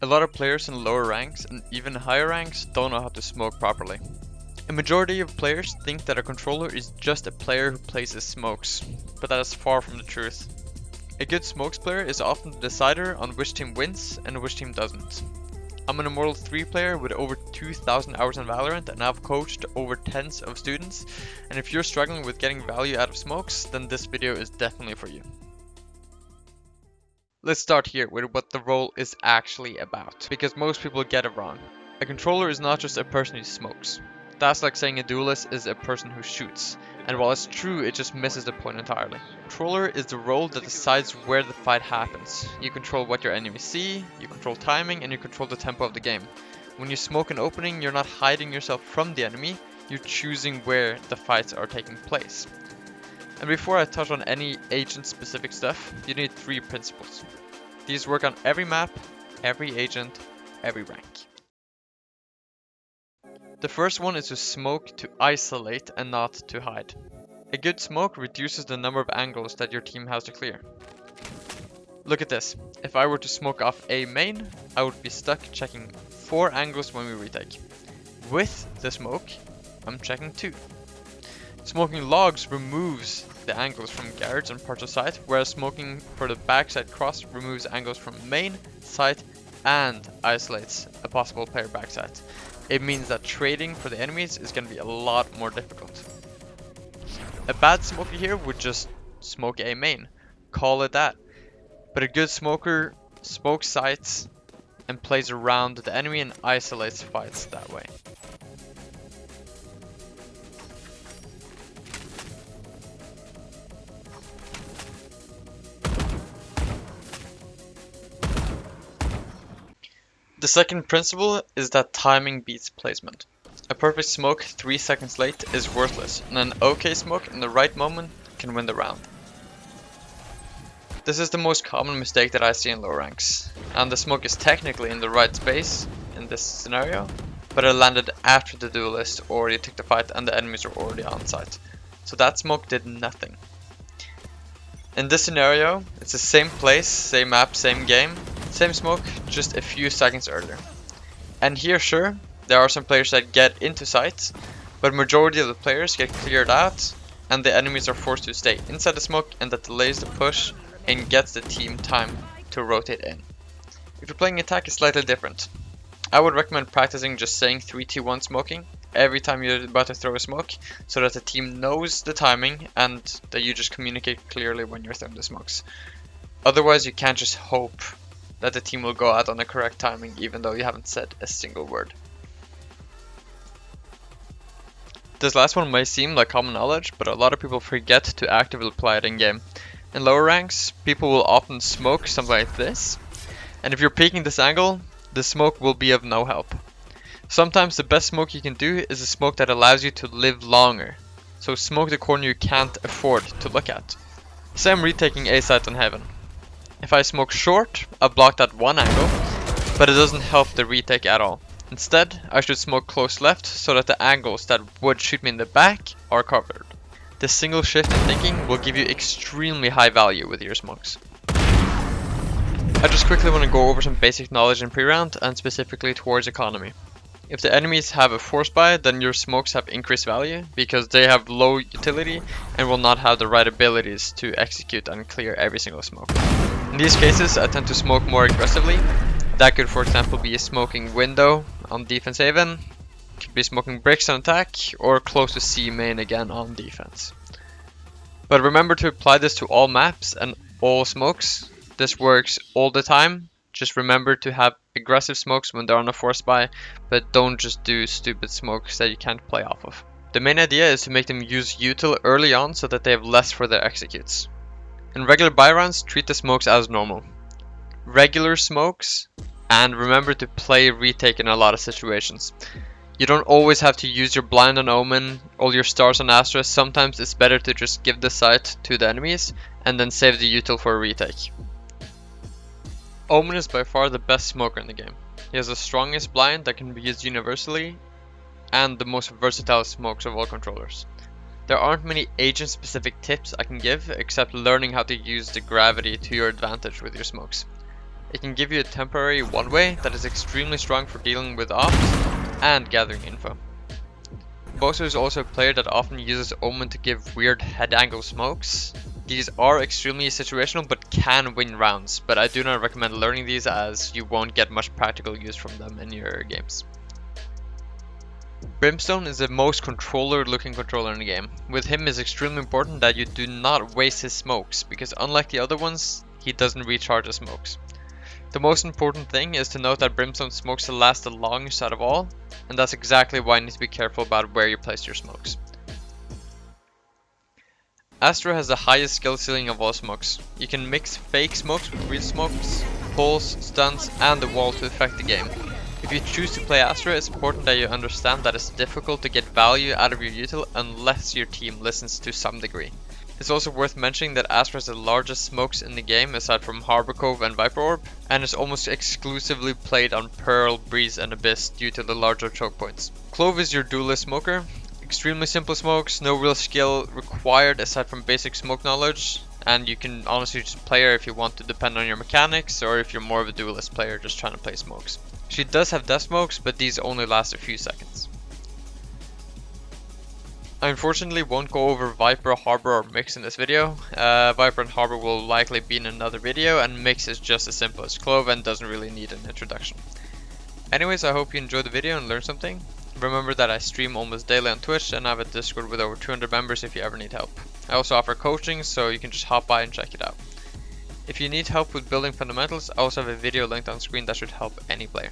A lot of players in lower ranks and even higher ranks don't know how to smoke properly. A majority of players think that a controller is just a player who places smokes, but that is far from the truth. A good smokes player is often the decider on which team wins and which team doesn't. I'm an Immortal 3 player with over 2,000 hours in Valorant, and I've coached over tens of students, and if you're struggling with getting value out of smokes, then this video is definitely for you. Let's start here with what the role is actually about, because most people get it wrong. A controller is not just a person who smokes. That's like saying a duelist is a person who shoots, and while it's true, it just misses the point entirely. Controller is the role that decides where the fight happens. You control what your enemies see, you control timing, and you control the tempo of the game. When you smoke an opening, you're not hiding yourself from the enemy, you're choosing where the fights are taking place. And before I touch on any agent-specific stuff, you need 3 principles. These work on every map, every agent, every rank. The first one is to smoke to isolate and not to hide. A good smoke reduces the number of angles that your team has to clear. Look at this. If I were to smoke off A main, I would be stuck checking 4 angles when we retake. With the smoke, I'm checking 2. Smoking logs removes the angles from guards and parts of site, whereas smoking for the backside cross removes angles from main, site, and isolates a possible player backside. It means that trading for the enemies is going to be a lot more difficult. A bad smoker here would just smoke A main, call it that. But a good smoker smokes sites and plays around the enemy and isolates fights that way. The second principle is that timing beats placement. A perfect smoke 3 seconds late is worthless, and an okay smoke in the right moment can win the round. This is the most common mistake that I see in low ranks, and the smoke is technically in the right space in this scenario, but it landed after the duelist already took the fight and the enemies are already on site. So that smoke did nothing. In this scenario, it's the same place, same map, same game, same smoke, just a few seconds earlier. And here, sure, there are some players that get into sight, but majority of the players get cleared out, and the enemies are forced to stay inside the smoke, and that delays the push and gets the team time to rotate in. If you're playing attack, it's slightly different. I would recommend practicing just saying 3-2-1 smoking every time you're about to throw a smoke, so that the team knows the timing and that you just communicate clearly when you're throwing the smokes. Otherwise, you can't just hope that the team will go out on the correct timing even though you haven't said a single word. This last one may seem like common knowledge, but a lot of people forget to actively apply it in game. In lower ranks, people will often smoke something like this, and if you're peeking this angle, the smoke will be of no help. Sometimes the best smoke you can do is a smoke that allows you to live longer, so smoke the corner you can't afford to look at. Say I'm retaking A site on heaven. If I smoke short, I block that one angle, but it doesn't help the retake at all. Instead, I should smoke close left so that the angles that would shoot me in the back are covered. This single shift in thinking will give you extremely high value with your smokes. I just quickly want to go over some basic knowledge in pre-round and specifically towards economy. If the enemies have a force buy, then your smokes have increased value because they have low utility and will not have the right abilities to execute and clear every single smoke. In these cases, I tend to smoke more aggressively. That could, for example, be a smoking window on defense haven, could be smoking bricks on attack, or close to C main again on defense. But remember to apply this to all maps and all smokes. This works all the time. Just remember to have aggressive smokes when they're on a force buy, but don't just do stupid smokes that you can't play off of. The main idea is to make them use util early on so that they have less for their executes. In regular buy rounds, treat the smokes as normal. Regular smokes, and remember to play retake in a lot of situations. You don't always have to use your blind on Omen, all your stars on Astra. Sometimes it's better to just give the site to the enemies and then save the util for a retake. Omen is by far the best smoker in the game. He has the strongest blind that can be used universally and the most versatile smokes of all controllers. There aren't many agent specific tips I can give except learning how to use the gravity to your advantage with your smokes. It can give you a temporary one-way that is extremely strong for dealing with ops and gathering info. Bozo is also a player that often uses Omen to give weird head angle smokes. These are extremely situational but can win rounds, but I do not recommend learning these as you won't get much practical use from them in your games. Brimstone is the most controller looking controller in the game. With him it's extremely important that you do not waste his smokes, because unlike the other ones, he doesn't recharge the smokes. The most important thing is to note that Brimstone smokes last the longest out of all, and that's exactly why you need to be careful about where you place your smokes. Astro has the highest skill ceiling of all smokes. You can mix fake smokes with real smokes, pulls, stunts, and the wall to affect the game. If you choose to play Astro, it's important that you understand that it's difficult to get value out of your util unless your team listens to some degree. It's also worth mentioning that Astro has the largest smokes in the game aside from Harbor Cove and Viper Orb, and is almost exclusively played on Pearl, Breeze and Abyss due to the larger choke points. Clove is your duelist smoker. Extremely simple smokes, no real skill required aside from basic smoke knowledge, and you can honestly just play her if you want to depend on your mechanics, or if you're more of a duelist player just trying to play smokes. She does have death smokes, but these only last a few seconds. I unfortunately won't go over Viper, Harbor or Mix in this video. Viper and Harbor will likely be in another video, and Mix is just as simple as Clove and doesn't really need an introduction. Anyways, I hope you enjoyed the video and learned something. Remember that I stream almost daily on Twitch and I have a Discord with over 200 members if you ever need help. I also offer coaching, so you can just hop by and check it out. If you need help with building fundamentals, I also have a video linked on screen that should help any player.